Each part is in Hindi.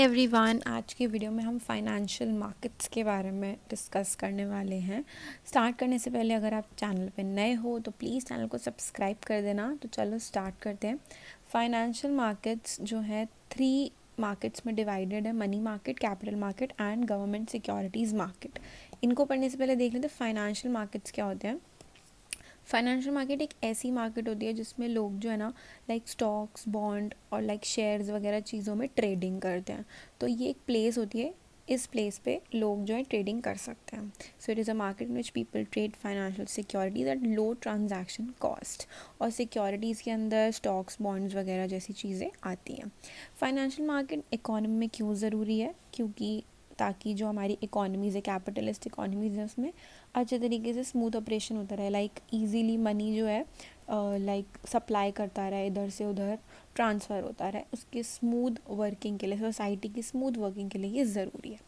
एवरीवन, आज के वीडियो में हम फाइनेंशियल मार्केट्स के बारे में डिस्कस करने वाले हैं। स्टार्ट करने से पहले अगर आप चैनल पे नए हो तो प्लीज़ चैनल को सब्सक्राइब कर देना। तो चलो स्टार्ट करते हैं। फाइनेंशियल मार्केट्स जो है 3 मार्केट्स में डिवाइडेड है: money market, capital market and government securities market. इनको पढ़ने से पहले देख लेते हैं फाइनेंशियल मार्केट्स क्या होते हैं। फाइनेंशियल मार्केट एक ऐसी मार्केट होती है जिसमें लोग जो है ना लाइक स्टॉक्स, बॉन्ड और लाइक शेयर्स वगैरह चीज़ों में ट्रेडिंग करते हैं। तो ये एक प्लेस होती है, इस प्लेस पे लोग जो है ट्रेडिंग कर सकते हैं। सो it is a market in which people trade financial securities at low transaction cost. और सिक्योरिटीज़ के अंदर स्टॉक्स, बॉन्ड्स वगैरह जैसी चीज़ें आती हैं। फाइनेंशियल मार्केट इकोनॉमी में क्यों ज़रूरी है? क्योंकि ताकि जो हमारी इकोनॉमीज़ है, कैपिटलिस्ट इकोनॉमीज़ है, उसमें अच्छे तरीके से स्मूथ ऑपरेशन होता रहे। लाइक ईजीली मनी जो है लाइक सप्लाई करता रहे, इधर से उधर ट्रांसफ़र होता रहे, उसकी स्मूथ वर्किंग के लिए, सोसाइटी की स्मूथ वर्किंग के लिए ये ज़रूरी है।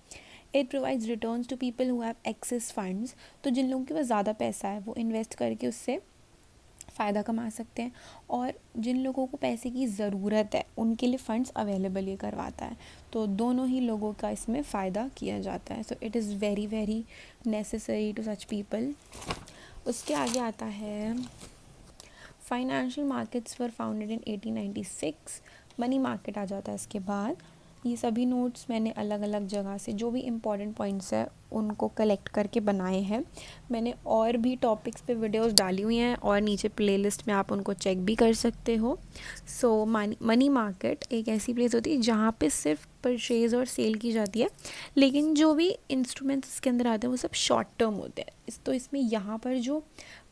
It provides returns to people who have access funds. तो जिन लोगों के पास ज़्यादा पैसा है वो इन्वेस्ट करके उससे फ़ायदा कमा सकते हैं, और जिन लोगों को पैसे की ज़रूरत है उनके लिए फ़ंड्स अवेलेबल ये करवाता है। तो दोनों ही लोगों का इसमें फ़ायदा किया जाता है। So it is very very necessary to such people. उसके आगे आता है financial markets were founded in 1896। Money market आ जाता है इसके बाद। ये सभी नोट्स मैंने अलग अलग जगह से जो भी इम्पॉर्टेंट पॉइंट्स है उनको कलेक्ट करके बनाए हैं। मैंने और भी टॉपिक्स पे वीडियोस डाली हुई हैं और नीचे प्लेलिस्ट में आप उनको चेक भी कर सकते हो। सो मनी मार्केट एक ऐसी प्लेस होती है जहाँ पे सिर्फ परचेज़ और सेल की जाती है, लेकिन जो भी इंस्ट्रूमेंट्स इसके अंदर आते हैं वो सब शॉर्ट टर्म होते हैं। तो इसमें यहाँ पर जो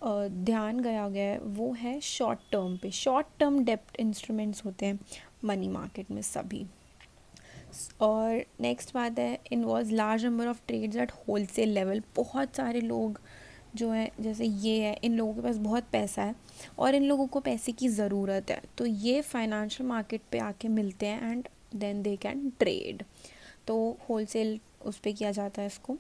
ध्यान गया है वो है शॉर्ट टर्म पे। शॉर्ट टर्म डेब्ट इंस्ट्रूमेंट्स होते हैं मनी मार्केट में सभी। और नेक्स्ट बात है, involve large number of trades at wholesale level. बहुत सारे लोग जो है, जैसे ये है, इन लोगों के पास बहुत पैसा है और इन लोगों को पैसे की ज़रूरत है, तो ये फाइनेंशियल मार्केट पे आके मिलते हैं and then they can trade. तो होलसेल उस पर किया जाता है इसको।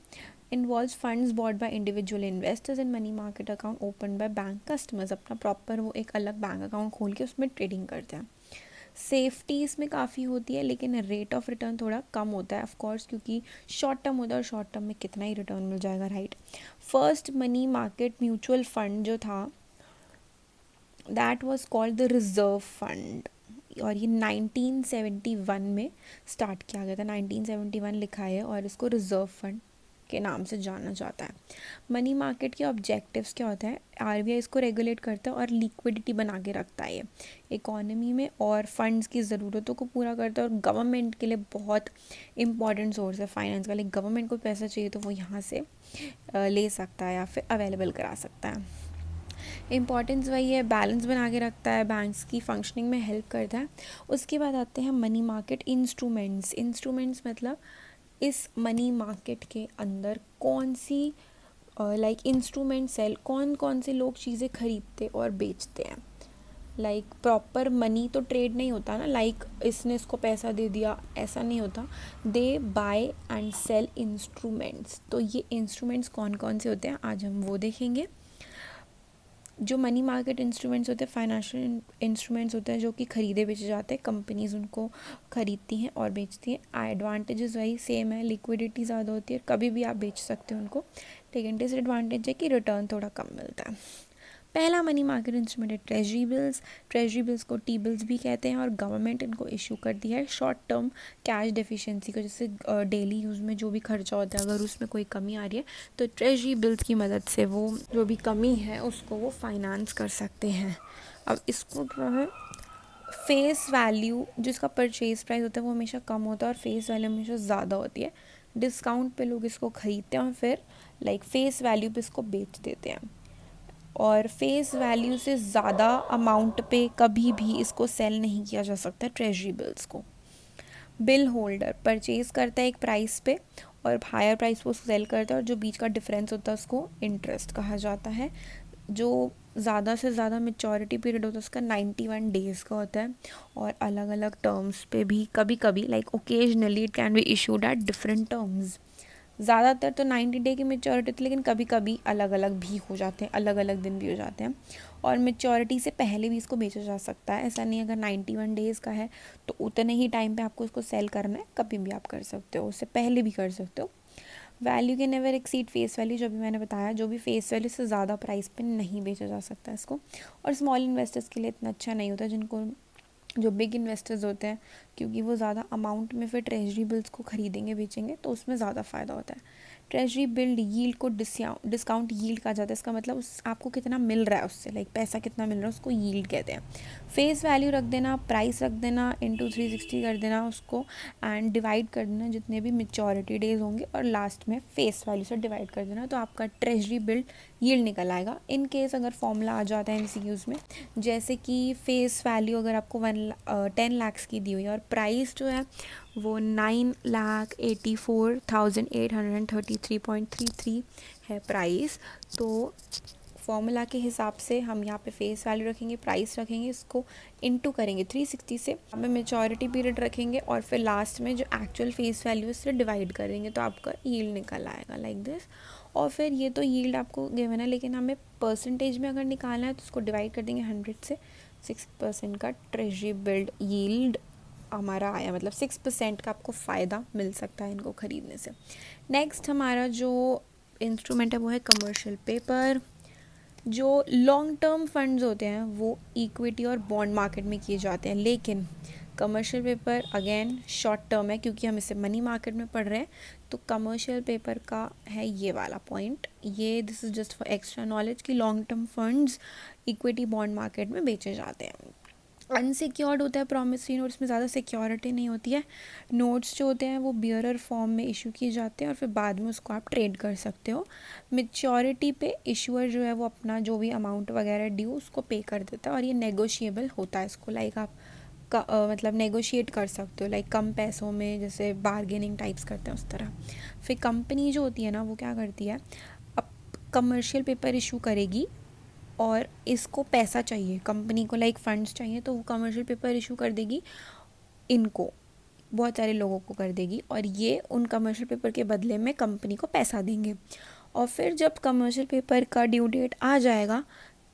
Involve funds bought by individual investors in money market account open by bank customers. अपना प्रॉपर वो एक अलग बैंक अकाउंट खोल के उसमें ट्रेडिंग करते हैं। सेफ्टी इसमें काफ़ी होती है, लेकिन रेट ऑफ रिटर्न थोड़ा कम होता है ऑफ कोर्स, क्योंकि शॉर्ट टर्म होता है और शॉर्ट टर्म में कितना ही रिटर्न मिल जाएगा, right. First money market mutual fund जो था that was called the reserve fund, और ये 1971 में स्टार्ट किया गया था। 1971 लिखा है और इसको रिजर्व फंड के नाम से जाना जाता है। मनी मार्केट के ऑब्जेक्टिव्स क्या होते हैं? आरबीआई इसको रेगुलेट करता है और लिक्विडिटी बना के रखता है ये इकोनॉमी में, और फंड्स की ज़रूरतों को पूरा करता है। और गवर्नमेंट के लिए बहुत इंपॉर्टेंट सोर्स है फाइनेंस का। लाइक गवर्नमेंट को पैसा चाहिए तो वो यहाँ से ले सकता है या फिर अवेलेबल करा सकता है। इम्पॉर्टेंस वही है, बैलेंस बना के रखता है, बैंक्स की फंक्शनिंग में हेल्प करता है। उसके बाद आते हैं मनी मार्केट इंस्ट्रूमेंट्स। इंस्ट्रूमेंट्स मतलब इस मनी मार्केट के अंदर कौन सी लाइक इंस्ट्रूमेंट सेल, कौन कौन से लोग चीज़ें खरीदते और बेचते हैं। लाइक प्रॉपर मनी तो ट्रेड नहीं होता ना, लाइक इसने इसको पैसा दे दिया, ऐसा नहीं होता। दे बाय एंड सेल इंस्ट्रूमेंट्स। तो ये इंस्ट्रूमेंट्स कौन कौन से होते हैं आज हम वो देखेंगे। जो मनी मार्केट इंस्ट्रूमेंट्स होते हैं, फाइनेंशियल इंस्ट्रूमेंट्स होते हैं जो कि खरीदे बेचे जाते हैं, कंपनीज उनको खरीदती हैं और बेचती हैं। एडवांटेजेस वही सेम है, लिक्विडिटी ज़्यादा होती है, कभी भी आप बेच सकते हो उनको। लेकिन डिसएडवांटेज है कि रिटर्न थोड़ा कम मिलता है। पहला मनी मार्केट इंस्ट्रूमेंट है ट्रेजरी बिल्स। ट्रेजरी बिल्स को टी बिल्स भी कहते हैं, और गवर्नमेंट इनको इशू करती है शॉर्ट टर्म कैश डेफिशिएंसी को। जैसे डेली यूज़ में जो भी खर्चा होता है, अगर उसमें कोई कमी आ रही है तो ट्रेजरी बिल्स की मदद से वो जो भी कमी है उसको वो फाइनेंस कर सकते हैं। अब इसको क्या है, फेस वैल्यू जो इसका परचेज प्राइस होता है वो हमेशा कम होता है और फेस वैल्यू हमेशा ज़्यादा होती है। डिस्काउंट पे लोग इसको ख़रीदते हैं और फिर लाइक फेस वैल्यू पे इसको बेच देते हैं, और फेस वैल्यू से ज़्यादा अमाउंट पे कभी भी इसको सेल नहीं किया जा सकता ट्रेजरी बिल्स को। बिल होल्डर परचेज़ करता है एक प्राइस पे और हायर प्राइस पे उसको सेल करता है, और जो बीच का डिफरेंस होता है उसको इंटरेस्ट कहा जाता है। जो ज़्यादा से ज़्यादा मेचोरिटी पीरियड होता है उसका 91 डेज़ का होता है, और अलग अलग टर्म्स पे भी कभी कभी like occasionally it can be issued at different terms. ज़्यादातर तो 90 डे की मेच्योरिटी होती है, लेकिन कभी कभी अलग अलग भी हो जाते हैं, अलग अलग दिन भी हो जाते हैं। और मेच्योरिटी से पहले भी इसको बेचा जा सकता है, ऐसा नहीं अगर 91 डेज़ का है तो उतने ही टाइम पे आपको इसको सेल करना है, कभी भी आप कर सकते हो, उससे पहले भी कर सकते हो। वैल्यू के नेवर एक्सीड फेस वैल्यू, जो भी मैंने बताया, जो भी फेस वैल्यू से ज़्यादा प्राइस पे नहीं बेचा जा सकता इसको। और स्मॉल इन्वेस्टर्स के लिए इतना अच्छा नहीं होता, जिनको जो बिग इन्वेस्टर्स होते हैं, क्योंकि वो ज़्यादा अमाउंट में फिर ट्रेजरी बिल्स को ख़रीदेंगे बेचेंगे, तो उसमें ज़्यादा फ़ायदा होता है। ट्रेजरी बिल्ड यील्ड को डिस्काउंट यील्ड कहा जाता है। इसका मतलब उस आपको कितना मिल रहा है उससे, लाइक पैसा कितना मिल रहा है, उसको यील्ड कहते हैं। फेस वैल्यू रख देना, प्राइस रख देना, इंटू 360 कर देना उसको, एंड डिवाइड कर देना जितने भी मेच्योरिटी डेज होंगे, और लास्ट में फेस वैल्यू से डिवाइड कर देना, तो आपका ट्रेजरी बिल्ड यील्ड निकल आएगा। इन केस अगर फॉर्मूला आ जाता है MCQs में, जैसे कि फेस वैल्यू अगर आपको 10 लाख की दी हुई है और प्राइस जो है वो 9,84,833.33 है प्राइस, तो फॉर्मूला के हिसाब से हम यहाँ पे फेस वैल्यू रखेंगे, प्राइस रखेंगे, इसको इनटू करेंगे 360 से, हमें मेच्योरिटी पीरियड रखेंगे, और फिर लास्ट में जो एक्चुअल फेस वैल्यू है उससे डिवाइड करेंगे, तो आपका यील्ड निकल आएगा लाइक दिस। और फिर ये तो यील्ड आपको गिवन है, लेकिन हमें परसेंटेज में अगर निकालना है तो उसको डिवाइड कर देंगे 100 से। 6% का ट्रेजरी बिल्ड यील्ड हमारा आया, मतलब 6% का आपको फ़ायदा मिल सकता है इनको ख़रीदने से। नेक्स्ट हमारा जो इंस्ट्रूमेंट है वो है कमर्शियल पेपर। जो लॉन्ग टर्म फंड्स होते हैं वो इक्विटी और बॉन्ड मार्केट में किए जाते हैं, लेकिन commercial paper again short term है, क्योंकि हम इसे मनी मार्केट में पढ़ रहे हैं। तो कमर्शियल पेपर का है ये वाला पॉइंट, ये this is just for extra knowledge कि long term funds equity bond market में बेचे जाते हैं। अनसिक्योर्ड होता है प्रॉमिसरी नोट्स में, ज़्यादा सिक्योरिटी नहीं होती है। नोट्स जो होते हैं वो बियरर फॉर्म में इशू किए जाते हैं और फिर बाद में उसको आप ट्रेड कर सकते हो। मेच्योरिटी पे इशूअर जो है वो अपना जो भी अमाउंट वगैरह ड्यू उसको पे कर देता है, और ये नेगोशिएबल होता है, इसको लाइक आप मतलब नेगोशिएट कर सकते हो, लाइक कम पैसों में, जैसे बार्गेनिंग टाइप्स करते हैं उस तरह। फिर कंपनी जो होती है ना वो क्या करती है, अब कमर्शियल पेपर इशू करेगी और इसको पैसा चाहिए कंपनी को, लाइक फंड्स चाहिए, तो वो कमर्शियल पेपर इशू कर देगी, इनको बहुत सारे लोगों को कर देगी, और ये उन कमर्शियल पेपर के बदले में कंपनी को पैसा देंगे। और फिर जब कमर्शियल पेपर का ड्यू डेट आ जाएगा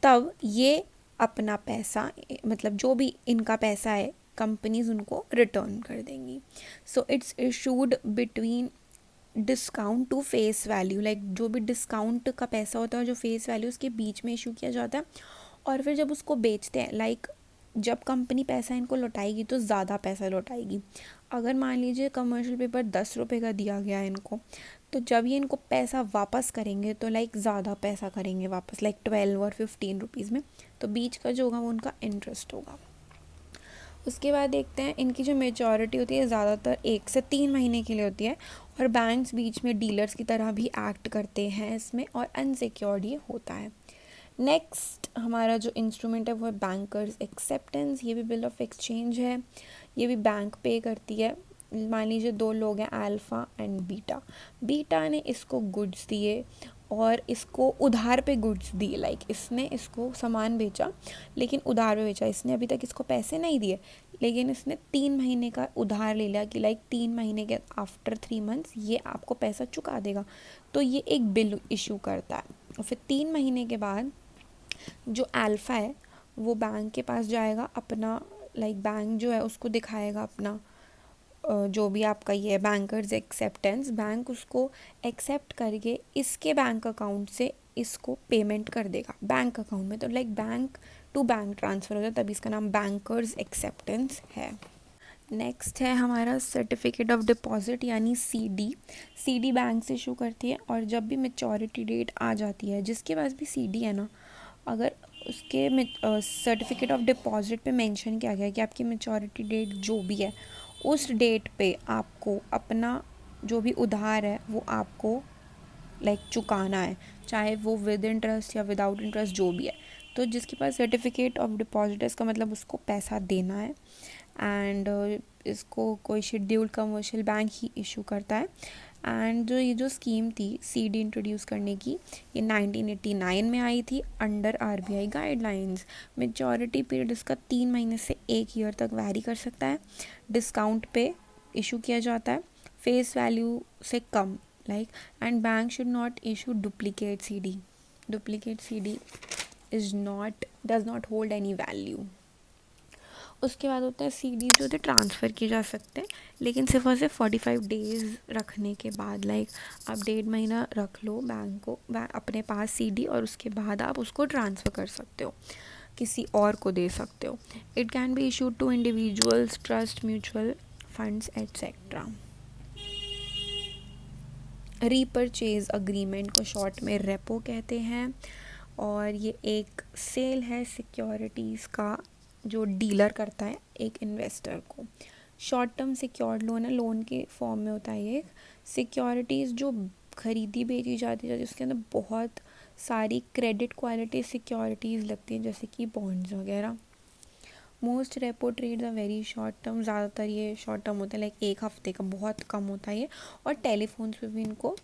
तब ये अपना पैसा, मतलब जो भी इनका पैसा है, कंपनीज उनको रिटर्न कर देंगी। So it's issued between discount to face value, like जो भी डिस्काउंट का पैसा होता है और जो फेस वैल्यू उसके बीच में इशू किया जाता है। और फिर जब उसको बेचते हैं, लाइक जब कंपनी पैसा इनको लौटाएगी तो ज़्यादा पैसा लौटाएगी। अगर मान लीजिए कमर्शियल पेपर 10 रुपये का दिया गया है इनको, तो जब ये इनको पैसा वापस करेंगे तो लाइक ज़्यादा पैसा करेंगे वापस, लाइक 12 और 15 रुपीज़ में, तो बीच का जो होगा वो उनका इंटरेस्ट होगा। उसके बाद देखते हैं इनकी जो मेजॉरिटी होती है ज़्यादातर 1 से 3 महीने के लिए होती है, और बैंक्स बीच में डीलर्स की तरह भी एक्ट करते हैं इसमें, और अनसिक्योर्ड ये होता है। नेक्स्ट हमारा जो इंस्ट्रूमेंट है वो है बैंकर्स एक्सेप्टेंस। ये भी बिल ऑफ एक्सचेंज है, ये भी बैंक पे करती है। मान लीजिए 2 लोग हैं, अल्फ़ा एंड बीटा। बीटा ने इसको गुड्स दिए और इसको उधार पे गुड्स दिए, लाइक इसने इसको सामान बेचा लेकिन उधार पे बेचा, इसने अभी तक इसको पैसे नहीं दिए, लेकिन इसने 3 महीने का उधार ले लिया कि लाइक 3 महीने के आफ्टर 3 मंथ्स ये आपको पैसा चुका देगा, तो ये एक बिल इशू करता है। और फिर 3 महीने के बाद जो अल्फ़ा है वो बैंक के पास जाएगा, अपना लाइक बैंक जो है उसको दिखाएगा अपना जो भी आपका ये है बैंकर्स एक्सेप्टेंस, बैंक उसको एक्सेप्ट करके इसके बैंक अकाउंट से इसको पेमेंट कर देगा बैंक अकाउंट में, तो like bank to bank transfer हो जाता है, तभी इसका नाम बैंकर्स एक्सेप्टेंस है। नेक्स्ट है हमारा सर्टिफिकेट ऑफ डिपॉजिट यानी CD। CD बैंक से इशू करती है, और जब भी मेच्योरिटी डेट आ जाती है, जिसके पास भी CD है ना, अगर उसके सर्टिफिकेट ऑफ डिपॉजिट पे मेंशन किया गया है कि आपकी मेच्योरिटी डेट जो भी है उस डेट पे आपको अपना जो भी उधार है वो आपको लाइक चुकाना है, चाहे वो विद इंटरेस्ट या विदाउट इंटरेस्ट जो भी है। तो जिसके पास सर्टिफिकेट ऑफ डिपॉजिट है इसका मतलब उसको पैसा देना है, एंड इसको कोई शेड्यूल्ड कमर्शियल बैंक ही इशू करता है। एंड जो ये जो स्कीम थी CD इंट्रोड्यूस करने की, ये 1989 में आई थी under RBI guidelines. Maturity period इसका 3 महीने से 1 ईयर तक वैरी कर सकता है। डिस्काउंट पे इशू किया जाता है, फेस वैल्यू से कम like, and bank should not issue duplicate CD. Duplicate CD does not hold any value. उसके बाद होता है सीडी जो होते ट्रांसफ़र किए जा सकते हैं, लेकिन सिर्फ और सिर्फ 45 डेज़ रखने के बाद, लाइक आप 1.5 महीना रख लो अपने पास सीडी, और उसके बाद आप उसको ट्रांसफ़र कर सकते हो, किसी और को दे सकते हो. It can be issued to individuals, trust, mutual funds etcetera. Repurchase agreement को शॉर्ट में रेपो कहते हैं, और ये एक सेल है सिक्योरिटीज़ का जो डीलर करता है एक इन्वेस्टर को. शॉर्ट टर्म सिक्योर्ड लोन है, लोन के फॉर्म में होता है ये. सिक्योरिटीज़ जो खरीदी बेची जाती है उसके अंदर बहुत सारी क्रेडिट क्वालिटी सिक्योरिटीज़ लगती हैं, जैसे कि बॉन्ड्स वगैरह. Most repo trades are very short term. ज़्यादातर ये शॉर्ट टर्म होता है, लाइक 1 हफ्ते का, बहुत कम होता है ये. और टेलीफोन्स पे भी इनको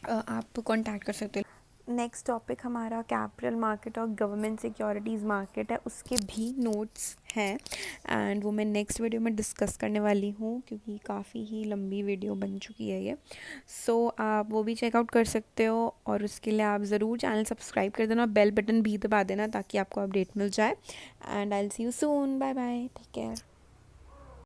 आप कांटेक्ट कर सकते हो. नेक्स्ट टॉपिक हमारा कैपिटल मार्केट और गवर्नमेंट सिक्योरिटीज़ मार्केट है, उसके भी नोट्स हैं, एंड वो मैं नेक्स्ट वीडियो में डिस्कस करने वाली हूँ, क्योंकि काफ़ी ही लंबी वीडियो बन चुकी है ये. सो आप वो भी चेकआउट कर सकते हो, और उसके लिए आप ज़रूर चैनल सब्सक्राइब कर देना, बेल बटन भी दबा देना ताकि आपको अपडेट मिल जाए. And I will see you soon. Bye bye, take care.